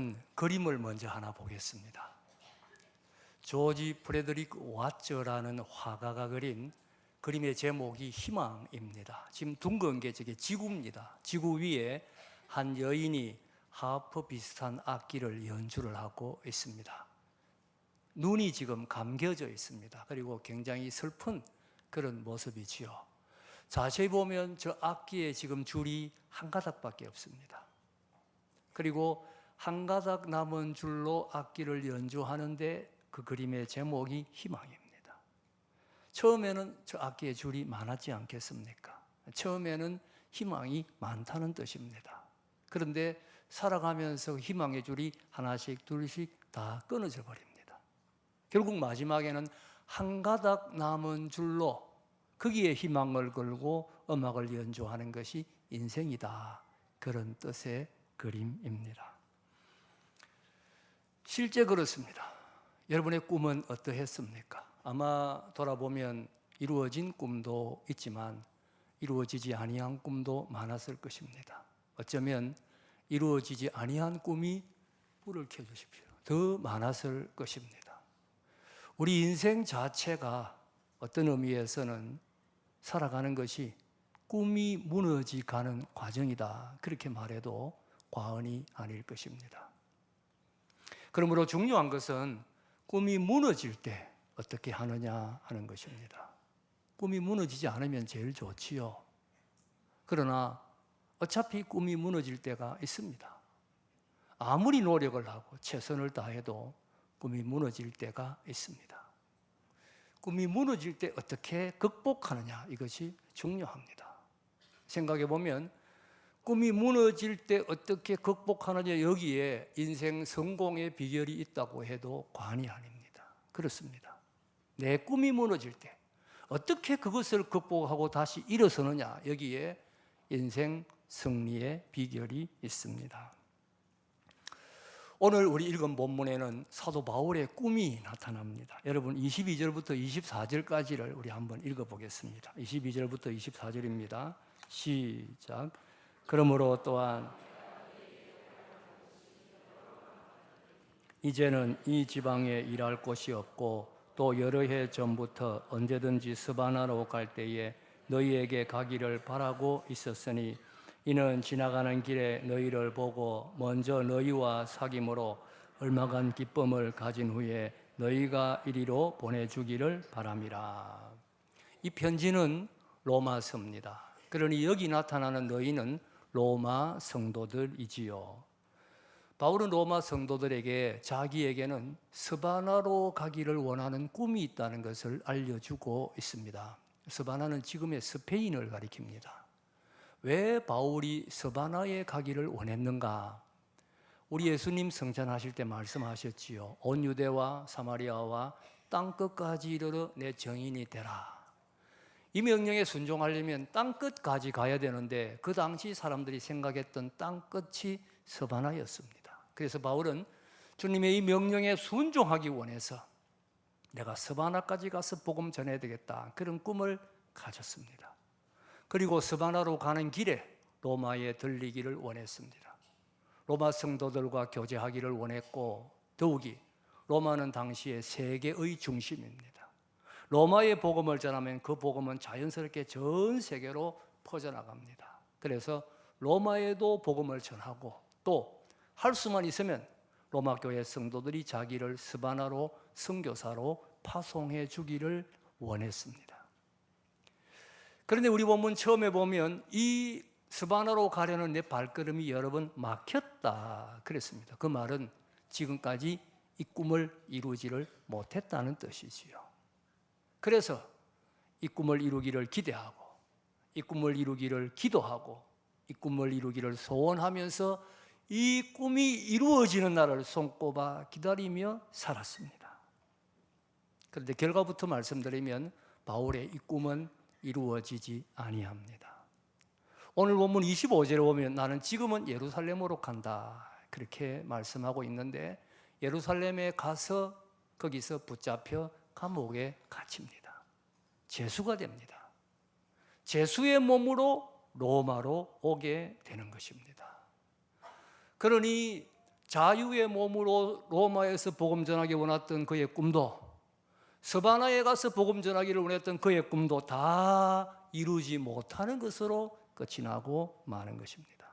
우리는 그림을 먼저 하나 보겠습니다. 조지 프레드릭 와츠라는 화가가 그린 그림의 제목이 희망입니다. 지금 둥근 게 저게 지구입니다. 지구 위에 한 여인이 하프 비슷한 악기를 연주를 하고 있습니다. 눈이 지금 감겨져 있습니다. 그리고 굉장히 슬픈 그런 모습이지요. 자세히 보면 저 악기에 지금 줄이 한 가닥밖에 없습니다. 그리고 한 가닥 남은 줄로 악기를 연주하는데 그 그림의 제목이 희망입니다. 처음에는 저 악기의 줄이 많았지 않겠습니까? 처음에는 희망이 많다는 뜻입니다. 그런데 살아가면서 희망의 줄이 하나씩 둘씩 다 끊어져 버립니다. 결국 마지막에는 한 가닥 남은 줄로 거기에 희망을 걸고 음악을 연주하는 것이 인생이다. 그런 뜻의 그림입니다. 실제 그렇습니다. 여러분의 꿈은 어떠했습니까? 아마 돌아보면 이루어진 꿈도 있지만 이루어지지 아니한 꿈도 많았을 것입니다. 어쩌면 이루어지지 아니한 꿈이 불을 켜주십시오. 더 많았을 것입니다. 우리 인생 자체가 어떤 의미에서는 살아가는 것이 꿈이 무너져 가는 과정이다. 그렇게 말해도 과언이 아닐 것입니다. 그러므로 중요한 것은 꿈이 무너질 때 어떻게 하느냐 하는 것입니다. 꿈이 무너지지 않으면 제일 좋지요. 그러나 어차피 꿈이 무너질 때가 있습니다. 아무리 노력을 하고 최선을 다해도 꿈이 무너질 때가 있습니다. 꿈이 무너질 때 어떻게 극복하느냐, 이것이 중요합니다. 생각해 보면 꿈이 무너질 때 어떻게 극복하느냐, 여기에 인생 성공의 비결이 있다고 해도 과언이 아닙니다. 그렇습니다. 내 꿈이 무너질 때 어떻게 그것을 극복하고 다시 일어서느냐, 여기에 인생 승리의 비결이 있습니다. 오늘 우리 읽은 본문에는 사도 바울의 꿈이 나타납니다. 여러분 22절부터 24절까지를 우리 한번 읽어보겠습니다. 22절부터 24절입니다. 시작. 그러므로 또한 이제는 이 지방에 일할 곳이 없고 또 여러 해 전부터 언제든지 스바나로 갈 때에 너희에게 가기를 바라고 있었으니 이는 지나가는 길에 너희를 보고 먼저 너희와 사귐으로 얼마간 기쁨을 가진 후에 너희가 이리로 보내주기를 바람이라. 이 편지는 로마서입니다. 그러니 여기 나타나는 너희는 로마 성도들이지요. 바울은 로마 성도들에게 자기에게는 스바나로 가기를 원하는 꿈이 있다는 것을 알려주고 있습니다. 스바나는 지금의 스페인을 가리킵니다. 왜 바울이 스바나에 가기를 원했는가? 우리 예수님 성찬하실 때 말씀하셨지요. 온 유대와 사마리아와 땅끝까지 이르러 내 증인이 되라. 이 명령에 순종하려면 땅끝까지 가야 되는데 그 당시 사람들이 생각했던 땅끝이 스바나였습니다. 그래서 바울은 주님의 이 명령에 순종하기 원해서 내가 스바나까지 가서 복음 전해야 되겠다, 그런 꿈을 가졌습니다. 그리고 스바나로 가는 길에 로마에 들리기를 원했습니다. 로마 성도들과 교제하기를 원했고, 더욱이 로마는 당시에 세계의 중심입니다. 로마의 복음을 전하면 그 복음은 자연스럽게 전 세계로 퍼져나갑니다. 그래서 로마에도 복음을 전하고, 또 할 수만 있으면 로마 교회 성도들이 자기를 스바나로 선교사로 파송해 주기를 원했습니다. 그런데 우리 본문 처음에 보면 이 스바나로 가려는 내 발걸음이 여러 번 막혔다 그랬습니다. 그 말은 지금까지 이 꿈을 이루지를 못했다는 뜻이지요. 그래서 이 꿈을 이루기를 기대하고, 이 꿈을 이루기를 기도하고, 이 꿈을 이루기를 소원하면서 이 꿈이 이루어지는 날을 손꼽아 기다리며 살았습니다. 그런데 결과부터 말씀드리면 바울의 이 꿈은 이루어지지 아니합니다. 오늘 본문 25절에 보면 나는 지금은 예루살렘으로 간다, 그렇게 말씀하고 있는데 예루살렘에 가서 거기서 붙잡혀 감옥에 갇힙니다. 죄수가 됩니다. 죄수의 몸으로 로마로 오게 되는 것입니다. 그러니 자유의 몸으로 로마에서 복음 전하기 원했던 그의 꿈도, 서바나에 가서 복음 전하기를 원했던 그의 꿈도 다 이루지 못하는 것으로 끝이 나고 마는 것입니다.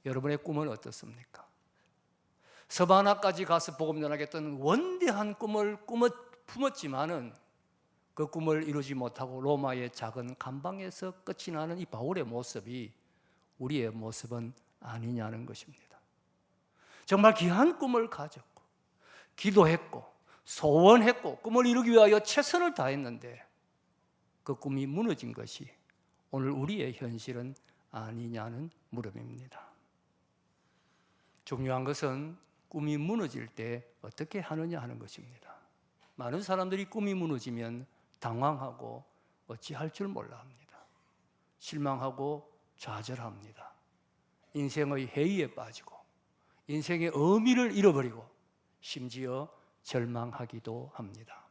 여러분의 꿈은 어떻습니까? 서바나까지 가서 복음 전하겠다는 원대한 꿈을 품었지만은 그 꿈을 이루지 못하고 로마의 작은 감방에서 끝이 나는 이 바울의 모습이 우리의 모습은 아니냐는 것입니다. 정말 귀한 꿈을 가졌고 기도했고 소원했고 꿈을 이루기 위하여 최선을 다했는데 그 꿈이 무너진 것이 오늘 우리의 현실은 아니냐는 물음입니다. 중요한 것은 꿈이 무너질 때 어떻게 하느냐 하는 것입니다. 많은 사람들이 꿈이 무너지면 당황하고 어찌할 줄 몰라 합니다. 실망하고 좌절합니다. 인생의 해이에 빠지고 인생의 의미를 잃어버리고 심지어 절망하기도 합니다.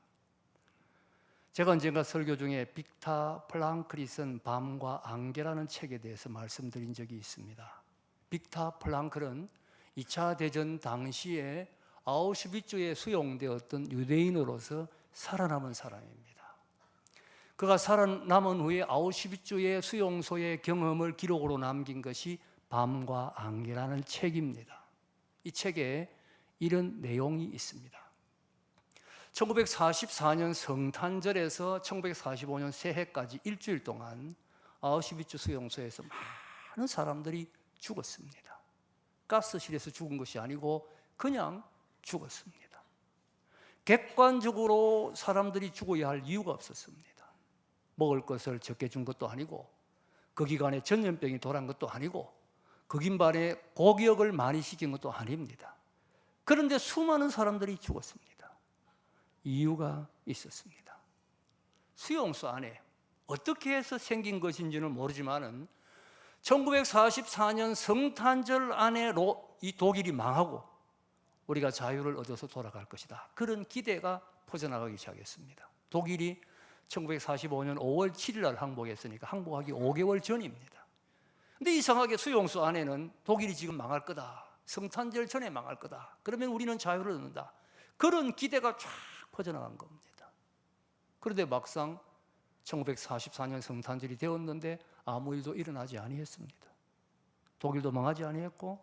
제가 언젠가 설교 중에 빅타 플랑클이 쓴 밤과 안개라는 책에 대해서 말씀드린 적이 있습니다. 빅타 플랑클은 2차 대전 당시에 아우슈비츠에 수용되었던 유대인으로서 살아남은 사람입니다. 그가 살아남은 후에 아우슈비츠의 수용소의 경험을 기록으로 남긴 것이 밤과 안개라는 책입니다. 이 책에 이런 내용이 있습니다. 1944년 성탄절에서 1945년 새해까지 일주일 동안 아우슈비츠 수용소에서 많은 사람들이 죽었습니다. 가스실에서 죽은 것이 아니고 그냥 죽었습니다. 객관적으로 사람들이 죽어야 할 이유가 없었습니다. 먹을 것을 적게 준 것도 아니고 그 기간에 전염병이 돌아온 것도 아니고 그 기간에 고기역을 많이 시킨 것도 아닙니다. 그런데 수많은 사람들이 죽었습니다. 이유가 있었습니다. 수용소 안에 어떻게 해서 생긴 것인지는 모르지만은 1944년 성탄절 안에 이 독일이 망하고 우리가 자유를 얻어서 돌아갈 것이다. 그런 기대가 퍼져나가기 시작했습니다. 독일이 1945년 5월 7일 날 항복했으니까 항복하기 5개월 전입니다. 근데 이상하게 수용소 안에는 독일이 지금 망할 거다. 성탄절 전에 망할 거다. 그러면 우리는 자유를 얻는다. 그런 기대가 쫙 퍼져나간 겁니다. 그런데 막상 1944년 성탄절이 되었는데 아무 일도 일어나지 아니했습니다. 독일도 망하지 아니했고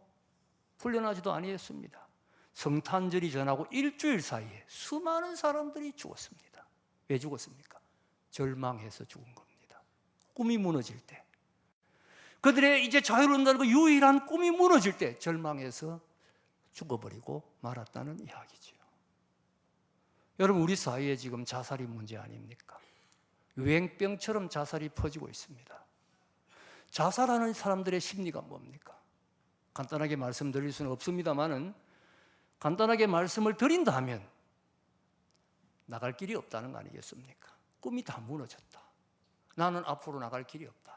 풀려나지도 아니했습니다. 성탄절이 지나고 일주일 사이에 수많은 사람들이 죽었습니다. 왜 죽었습니까? 절망해서 죽은 겁니다. 꿈이 무너질 때, 그들의 이제 자유를 얻는다는 그 유일한 꿈이 무너질 때 절망해서 죽어버리고 말았다는 이야기죠. 여러분, 우리 사이에 지금 자살이 문제 아닙니까? 유행병처럼 자살이 퍼지고 있습니다. 자살하는 사람들의 심리가 뭡니까? 간단하게 말씀드릴 수는 없습니다만은 간단하게 말씀을 드린다면 나갈 길이 없다는 거 아니겠습니까? 꿈이 다 무너졌다. 나는 앞으로 나갈 길이 없다.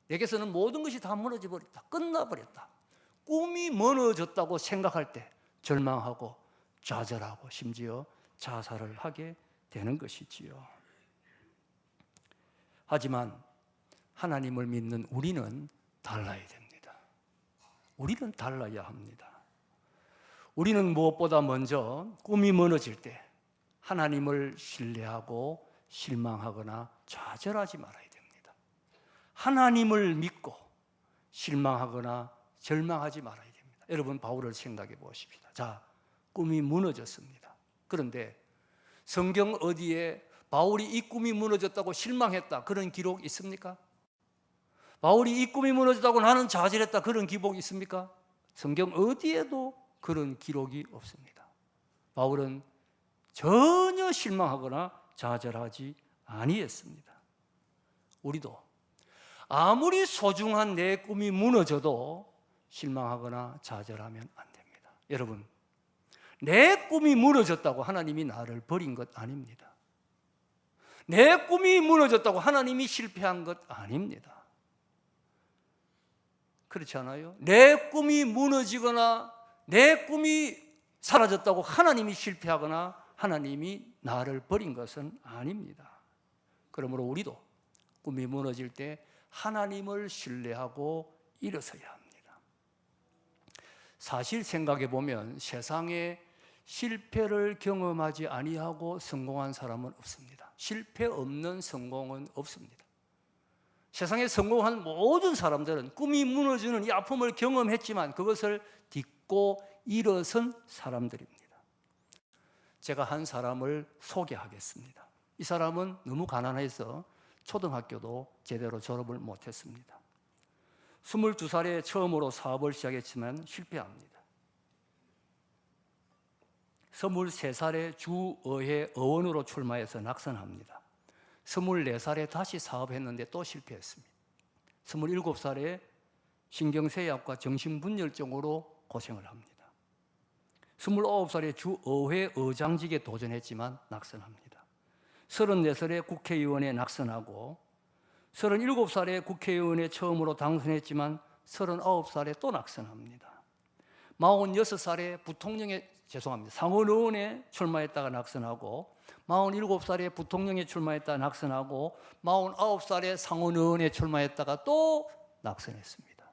내게서는 모든 것이 다 무너져 버렸다. 끝나버렸다. 꿈이 무너졌다고 생각할 때 절망하고 좌절하고 심지어 자살을 하게 되는 것이지요. 하지만 하나님을 믿는 우리는 달라야 됩니다. 우리는 달라야 합니다. 우리는 무엇보다 먼저 꿈이 무너질 때 하나님을 신뢰하고 실망하거나 좌절하지 말아야 됩니다. 하나님을 믿고 실망하거나 절망하지 말아야 됩니다. 여러분, 바울을 생각해 보십시다. 자, 꿈이 무너졌습니다. 그런데 성경 어디에 바울이 이 꿈이 무너졌다고 실망했다 그런 기록 있습니까? 바울이 이 꿈이 무너졌다고 나는 좌절했다 그런 기록 있습니까? 성경 어디에도 그런 기록이 없습니다. 바울은 전혀 실망하거나 좌절하지 아니했습니다. 우리도 아무리 소중한 내 꿈이 무너져도 실망하거나 좌절하면 안 됩니다. 여러분, 내 꿈이 무너졌다고 하나님이 나를 버린 것 아닙니다. 내 꿈이 무너졌다고 하나님이 실패한 것 아닙니다. 그렇지 않아요? 내 꿈이 무너지거나 내 꿈이 사라졌다고 하나님이 실패하거나 하나님이 나를 버린 것은 아닙니다. 그러므로 우리도 꿈이 무너질 때 하나님을 신뢰하고 일어서야 합니다. 사실 생각해 보면 세상에 실패를 경험하지 아니하고 성공한 사람은 없습니다. 실패 없는 성공은 없습니다. 세상에 성공한 모든 사람들은 꿈이 무너지는 이 아픔을 경험했지만 그것을 딛고 일어선 사람들입니다. 제가 한 사람을 소개하겠습니다. 이 사람은 너무 가난해서 초등학교도 제대로 졸업을 못했습니다. 22살에 처음으로 사업을 시작했지만 실패합니다. 23살에 주의회 의원으로 출마해서 낙선합니다. 24살에 다시 사업했는데 또 실패했습니다. 27살에 신경쇠약과 정신분열증으로 고생을 합니다. 29살에 주의회 의장직에 도전했지만 낙선합니다. 34살에 국회의원에 낙선하고 37살에 국회의원에 처음으로 당선했지만 39살에 또 낙선합니다. 46살에 상원의원에 출마했다가 낙선하고 47살에 부통령에 출마했다가 낙선하고 49살에 상원의원에 출마했다가 또 낙선했습니다.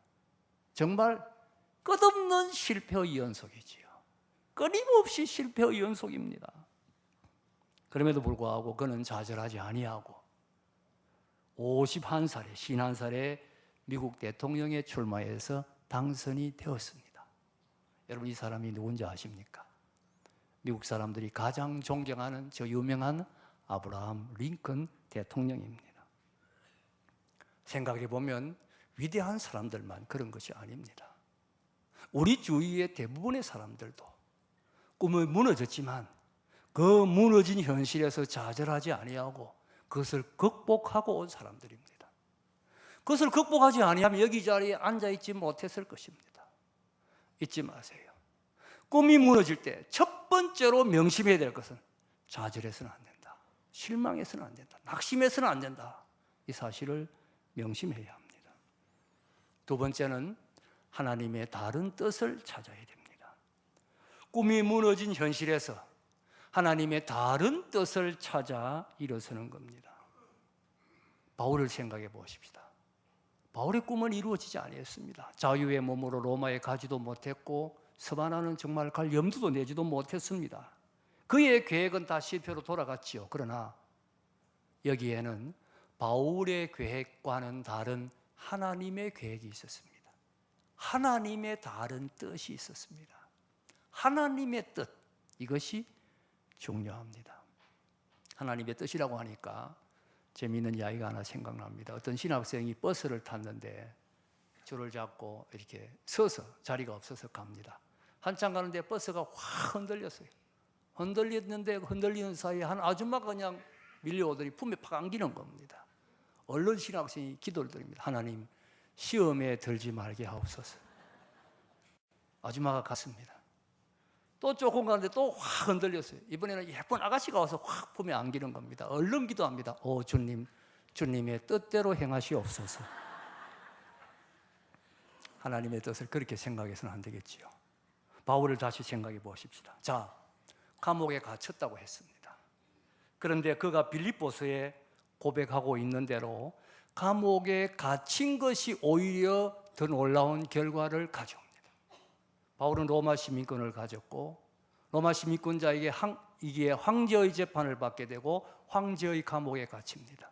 정말 끝없는 실패의 연속이지요. 끊임없이 실패의 연속입니다. 그럼에도 불구하고 그는 좌절하지 아니하고 51살에 51살에 미국 대통령에 출마해서 당선이 되었습니다. 여러분 이 사람이 누군지 아십니까? 미국 사람들이 가장 존경하는 저 유명한 아브라함 링컨 대통령입니다. 생각해 보면 위대한 사람들만 그런 것이 아닙니다. 우리 주위의 대부분의 사람들도 꿈이 무너졌지만 그 무너진 현실에서 좌절하지 아니하고 그것을 극복하고 온 사람들입니다. 그것을 극복하지 아니하면 여기 자리에 앉아있지 못했을 것입니다. 잊지 마세요. 꿈이 무너질 때 첫 번째로 명심해야 될 것은 좌절해서는 안 된다. 실망해서는 안 된다. 낙심해서는 안 된다. 이 사실을 명심해야 합니다. 두 번째는 하나님의 다른 뜻을 찾아야 됩니다. 꿈이 무너진 현실에서 하나님의 다른 뜻을 찾아 일어서는 겁니다. 바울을 생각해 보십시다. 바울의 꿈은 이루어지지 아니했습니다. 자유의 몸으로 로마에 가지도 못했고 스바나는 정말 갈 염두도 내지도 못했습니다. 그의 계획은 다 실패로 돌아갔지요. 그러나 여기에는 바울의 계획과는 다른 하나님의 계획이 있었습니다. 하나님의 다른 뜻이 있었습니다. 하나님의 뜻, 이것이 중요합니다. 하나님의 뜻이라고 하니까 재미있는 이야기가 하나 생각납니다. 어떤 신학생이 버스를 탔는데 줄을 잡고 이렇게 서서 자리가 없어서 갑니다. 한참 가는데 버스가 확 흔들렸어요. 흔들렸는데 흔들리는 사이에 한 아줌마가 그냥 밀려오더니 품에 팍 안기는 겁니다. 얼른 신학생이 기도를 드립니다. 하나님, 시험에 들지 말게 하옵소서. 아줌마가 갔습니다. 또 조금 가는데 또 확 흔들렸어요. 이번에는 예쁜 아가씨가 와서 확 품에 안기는 겁니다. 얼른 기도합니다. 오 주님, 주님의 뜻대로 행하시옵소서. 하나님의 뜻을 그렇게 생각해서는 안 되겠지요. 바울을 다시 생각해 보십시다. 자, 감옥에 갇혔다고 했습니다. 그런데 그가 빌립보서에 고백하고 있는 대로 감옥에 갇힌 것이 오히려 더 놀라운 결과를 가져옵니다. 바울은 로마 시민권을 가졌고 로마 시민권자에게 이게 황제의 재판을 받게 되고 황제의 감옥에 갇힙니다.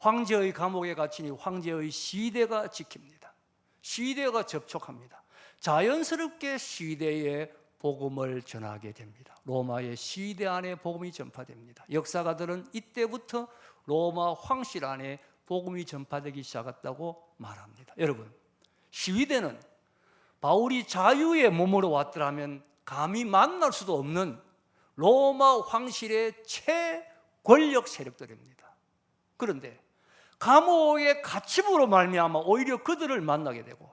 황제의 감옥에 갇히니 황제의 시대가 지킵니다. 시대가 접촉합니다. 자연스럽게 시대에 복음을 전하게 됩니다. 로마의 시대 안에 복음이 전파됩니다. 역사가들은 이때부터 로마 황실 안에 복음이 전파되기 시작했다고 말합니다. 여러분, 시위대는 바울이 자유의 몸으로 왔더라면 감히 만날 수도 없는 로마 황실의 최권력 세력들입니다. 그런데 감옥의 갇힘으로 말미암아 오히려 그들을 만나게 되고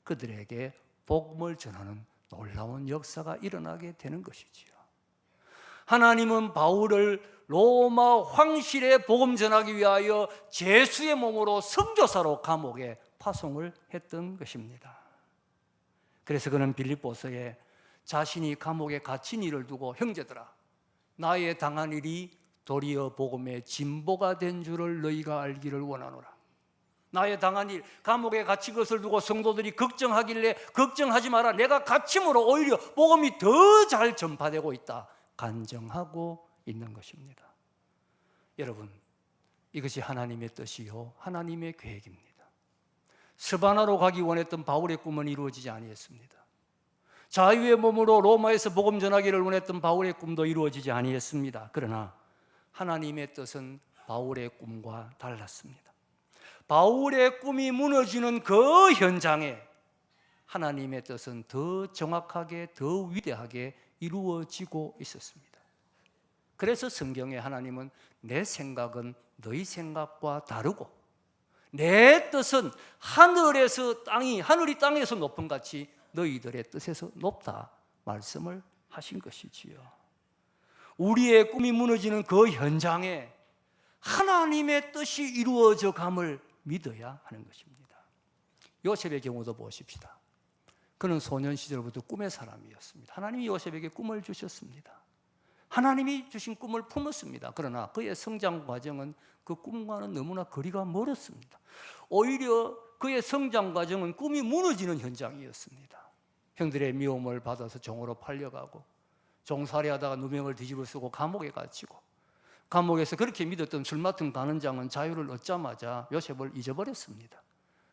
그들에게 복음을 전하는 놀라운 역사가 일어나게 되는 것이지요. 하나님은 바울을 로마 황실에 복음 전하기 위하여 제수의 몸으로 선교사로 감옥에 파송을 했던 것입니다. 그래서 그는 빌립보서에 자신이 감옥에 갇힌 일을 두고 형제들아, 나의 당한 일이 도리어 복음의 진보가 된 줄을 너희가 알기를 원하노라. 나의 당한 일, 감옥에 갇힌 것을 두고 성도들이 걱정하길래 걱정하지 마라. 내가 갇힘으로 오히려 복음이 더 잘 전파되고 있다. 간증하고 있는 것입니다. 여러분, 이것이 하나님의 뜻이요 하나님의 계획입니다. 스바나로 가기 원했던 바울의 꿈은 이루어지지 아니했습니다. 자유의 몸으로 로마에서 복음 전하기를 원했던 바울의 꿈도 이루어지지 아니했습니다. 그러나 하나님의 뜻은 바울의 꿈과 달랐습니다. 바울의 꿈이 무너지는 그 현장에 하나님의 뜻은 더 정확하게, 더 위대하게 이루어지고 있었습니다. 그래서 성경에 하나님은 내 생각은 너희 생각과 다르고 내 뜻은 하늘이 땅에서 높은 같이 너희들의 뜻에서 높다 말씀을 하신 것이지요. 우리의 꿈이 무너지는 그 현장에 하나님의 뜻이 이루어져 감을 믿어야 하는 것입니다. 요셉의 경우도 보십시다. 그는 소년 시절부터 꿈의 사람이었습니다. 하나님이 요셉에게 꿈을 주셨습니다. 하나님이 주신 꿈을 품었습니다. 그러나 그의 성장 과정은 그 꿈과는 너무나 거리가 멀었습니다. 오히려 그의 성장 과정은 꿈이 무너지는 현장이었습니다. 형들의 미움을 받아서 종으로 팔려가고 종살이하다가 누명을 뒤집어 쓰고 감옥에 갇히고 감옥에서 그렇게 믿었던 술 맡은 간원장은 자유를 얻자마자 요셉을 잊어버렸습니다.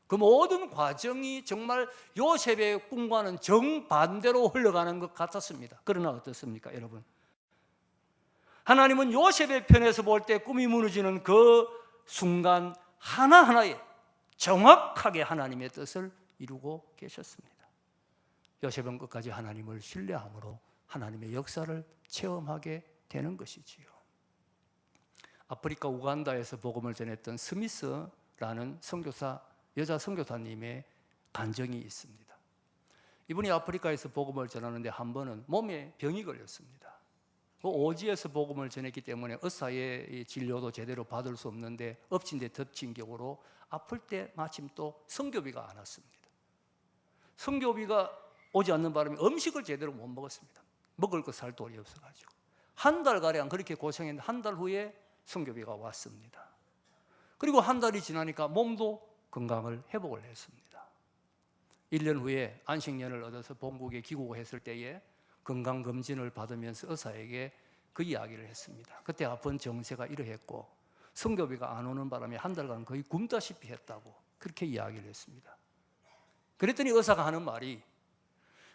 그 모든 과정이 정말 요셉의 꿈과는 정반대로 흘러가는 것 같았습니다. 그러나 어떻습니까, 여러분? 하나님은 요셉의 편에서 볼 때 꿈이 무너지는 그 순간 하나하나에 정확하게 하나님의 뜻을 이루고 계셨습니다. 요셉은 끝까지 하나님을 신뢰함으로 하나님의 역사를 체험하게 되는 것이지요. 아프리카 우간다에서 복음을 전했던 스미스라는 여자 선교사님의 간증이 있습니다. 이분이 아프리카에서 복음을 전하는데 한 번은 몸에 병이 걸렸습니다. 그 오지에서 복음을 전했기 때문에 의사의 진료도 제대로 받을 수 없는데 엎친 데 덮친 격으로 아플 때 마침 또 선교비가 안 왔습니다. 선교비가 오지 않는 바람에 음식을 제대로 못 먹었습니다. 먹을 거 살 돈이 없어가지고 한 달가량 그렇게 고생했는데 한 달 후에 선교비가 왔습니다. 그리고 한 달이 지나니까 몸도 건강을 회복을 했습니다. 1년 후에 안식년을 얻어서 본국에 귀국했을 때에 건강검진을 받으면서 의사에게 그 이야기를 했습니다. 그때 아픈 정세가 이러했고 선교비가 안 오는 바람에 한 달간 거의 굶다시피 했다고 그렇게 이야기를 했습니다. 그랬더니 의사가 하는 말이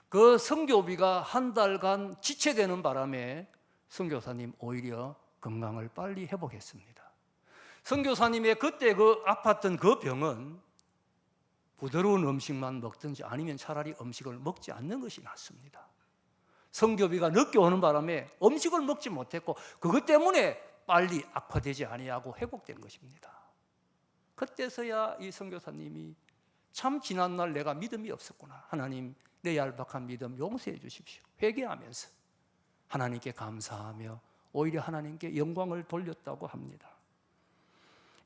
그 선교비가 한 달간 지체되는 바람에 선교사님 오히려 건강을 빨리 회복했습니다. 선교사님의 그때 그 아팠던 그 병은 부드러운 음식만 먹든지 아니면 차라리 음식을 먹지 않는 것이 낫습니다. 선교비가 늦게 오는 바람에 음식을 먹지 못했고 그것 때문에 빨리 악화되지 아니하고 회복된 것입니다. 그때서야 이 선교사님이 참 지난날 내가 믿음이 없었구나. 하나님 내 얄팍한 믿음 용서해 주십시오. 회개하면서 하나님께 감사하며 오히려 하나님께 영광을 돌렸다고 합니다.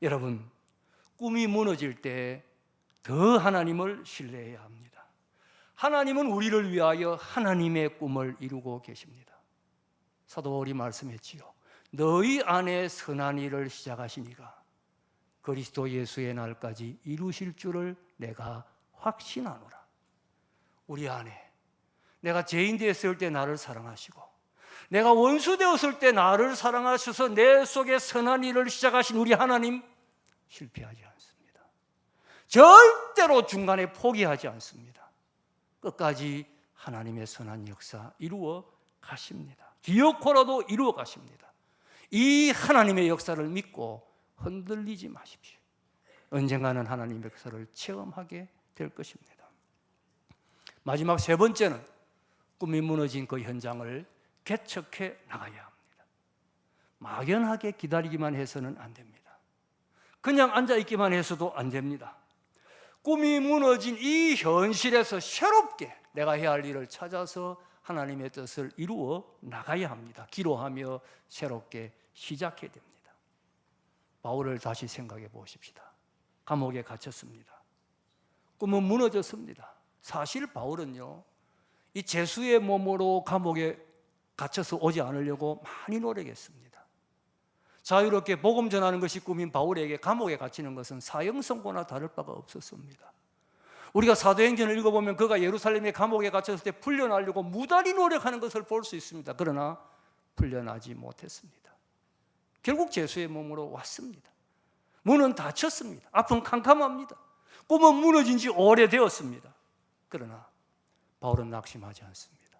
여러분, 꿈이 무너질 때 더 하나님을 신뢰해야 합니다. 하나님은 우리를 위하여 하나님의 꿈을 이루고 계십니다. 사도 바울이 말씀했지요. 너희 안에 선한 일을 시작하신 이가 그리스도 예수의 날까지 이루실 줄을 내가 확신하노라. 우리 안에 내가 죄인 되었을 때 나를 사랑하시고 내가 원수 되었을 때 나를 사랑하셔서 내 속에 선한 일을 시작하신 우리 하나님 실패하지 않습니다. 절대로 중간에 포기하지 않습니다. 끝까지 하나님의 선한 역사 이루어 가십니다. 기어코라도 이루어 가십니다. 이 하나님의 역사를 믿고 흔들리지 마십시오. 언젠가는 하나님의 역사를 체험하게 될 것입니다. 마지막 세 번째는 꿈이 무너진 그 현장을 개척해 나가야 합니다. 막연하게 기다리기만 해서는 안 됩니다. 그냥 앉아있기만 해서도 안 됩니다. 꿈이 무너진 이 현실에서 새롭게 내가 해야 할 일을 찾아서 하나님의 뜻을 이루어 나가야 합니다. 기도하며 새롭게 시작해야 됩니다. 바울을 다시 생각해 보십시다. 감옥에 갇혔습니다. 꿈은 무너졌습니다. 사실 바울은요, 이 죄수의 몸으로 감옥에 갇혀서 오지 않으려고 많이 노력했습니다. 자유롭게 복음 전하는 것이 꿈인 바울에게 감옥에 갇히는 것은 사형 선고나 다를 바가 없었습니다. 우리가 사도행전을 읽어보면 그가 예루살렘의 감옥에 갇혔을 때 풀려나려고 무단히 노력하는 것을 볼 수 있습니다. 그러나 풀려나지 못했습니다. 결국 예수의 몸으로 왔습니다. 문은 닫혔습니다. 앞은 캄캄합니다. 꿈은 무너진 지 오래되었습니다. 그러나 바울은 낙심하지 않습니다.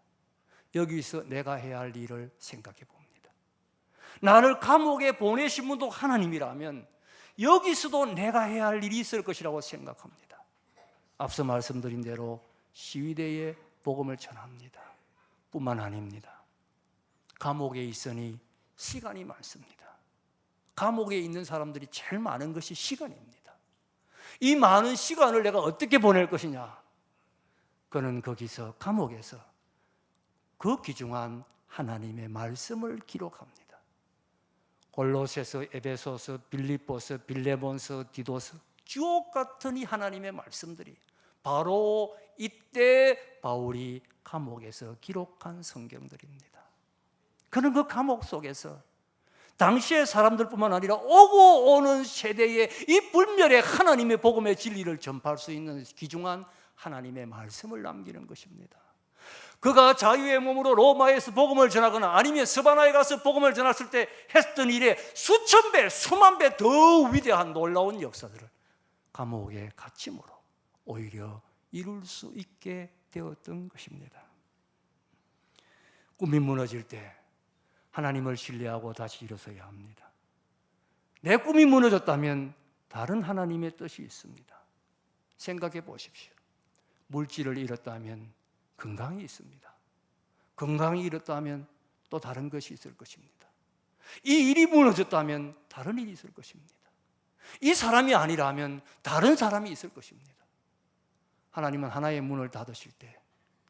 여기서 내가 해야 할 일을 생각해 봅니다. 나를 감옥에 보내신 분도 하나님이라면 여기서도 내가 해야 할 일이 있을 것이라고 생각합니다. 앞서 말씀드린 대로 시위대에 복음을 전합니다. 뿐만 아닙니다. 감옥에 있으니 시간이 많습니다. 감옥에 있는 사람들이 제일 많은 것이 시간입니다. 이 많은 시간을 내가 어떻게 보낼 것이냐? 그는 거기서 감옥에서 그 귀중한 하나님의 말씀을 기록합니다. 골로새서, 에베소서, 빌립보서, 빌레몬서, 디도서, 주옥 같은 이 하나님의 말씀들이 바로 이때 바울이 감옥에서 기록한 성경들입니다. 그는 그 감옥 속에서 당시의 사람들뿐만 아니라 오고 오는 세대에 이 불멸의 하나님의 복음의 진리를 전파할 수 있는 귀중한 하나님의 말씀을 남기는 것입니다. 그가 자유의 몸으로 로마에서 복음을 전하거나 아니면 스바나에 가서 복음을 전했을 때 했던 일에 수천 배, 수만 배 더 위대한 놀라운 역사들을 감옥에 갇힘으로 오히려 이룰 수 있게 되었던 것입니다. 꿈이 무너질 때 하나님을 신뢰하고 다시 일어서야 합니다. 내 꿈이 무너졌다면 다른 하나님의 뜻이 있습니다. 생각해 보십시오. 물질을 잃었다면 건강이 있습니다. 건강이 잃었다면 또 다른 것이 있을 것입니다. 이 일이 무너졌다면 다른 일이 있을 것입니다. 이 사람이 아니라면 다른 사람이 있을 것입니다. 하나님은 하나의 문을 닫으실 때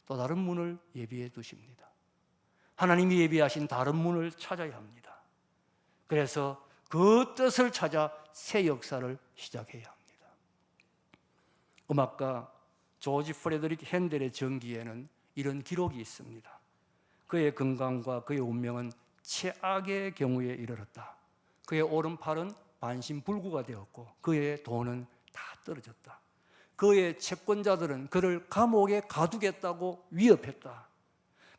또 다른 문을 예비해 두십니다. 하나님이 예비하신 다른 문을 찾아야 합니다. 그래서 그 뜻을 찾아 새 역사를 시작해야 합니다. 음악가 조지 프레드릭 핸델의 전기에는 이런 기록이 있습니다. 그의 건강과 그의 운명은 최악의 경우에 이르렀다. 그의 오른팔은 반신불구가 되었고 그의 돈은 다 떨어졌다. 그의 채권자들은 그를 감옥에 가두겠다고 위협했다.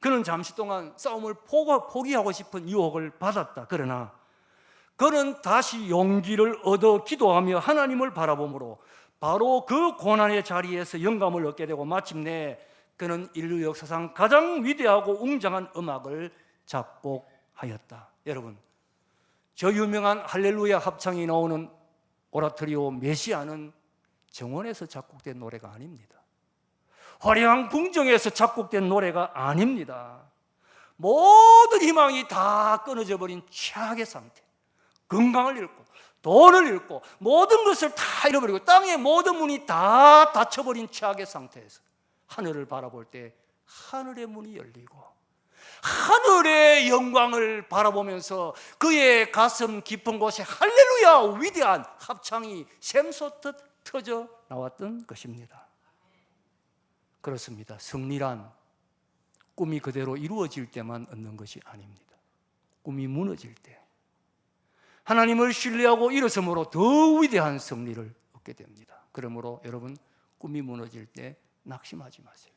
그는 잠시 동안 싸움을 포기하고 싶은 유혹을 받았다. 그러나 그는 다시 용기를 얻어 기도하며 하나님을 바라보므로 바로 그 고난의 자리에서 영감을 얻게 되고 마침내 그는 인류 역사상 가장 위대하고 웅장한 음악을 작곡하였다. 여러분, 저 유명한 할렐루야 합창이 나오는 오라토리오 메시아는 정원에서 작곡된 노래가 아닙니다. 화려한 궁정에서 작곡된 노래가 아닙니다. 모든 희망이 다 끊어져 버린 최악의 상태, 건강을 잃고 돈을 잃고 모든 것을 다 잃어버리고 땅의 모든 문이 다 닫혀버린 최악의 상태에서 하늘을 바라볼 때 하늘의 문이 열리고 하늘의 영광을 바라보면서 그의 가슴 깊은 곳에 할렐루야 위대한 합창이 샘솟듯 터져 나왔던 것입니다. 그렇습니다. 승리란 꿈이 그대로 이루어질 때만 얻는 것이 아닙니다. 꿈이 무너질 때 하나님을 신뢰하고 일어섬으로 더 위대한 승리를 얻게 됩니다. 그러므로 여러분, 꿈이 무너질 때 낙심하지 마세요.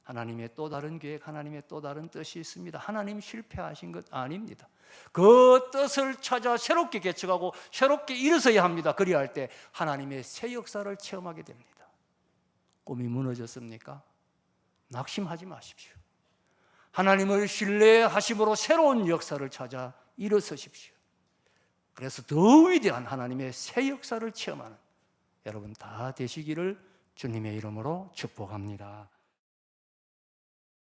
하나님의 또 다른 계획, 하나님의 또 다른 뜻이 있습니다. 하나님 실패하신 것 아닙니다. 그 뜻을 찾아 새롭게 개척하고 새롭게 일어서야 합니다. 그리야 할 때 하나님의 새 역사를 체험하게 됩니다. 꿈이 무너졌습니까? 낙심하지 마십시오. 하나님을 신뢰하심으로 새로운 역사를 찾아 일어서십시오. 그래서 더 위대한 하나님의 새 역사를 체험하는 여러분 다 되시기를 주님의 이름으로 축복합니다.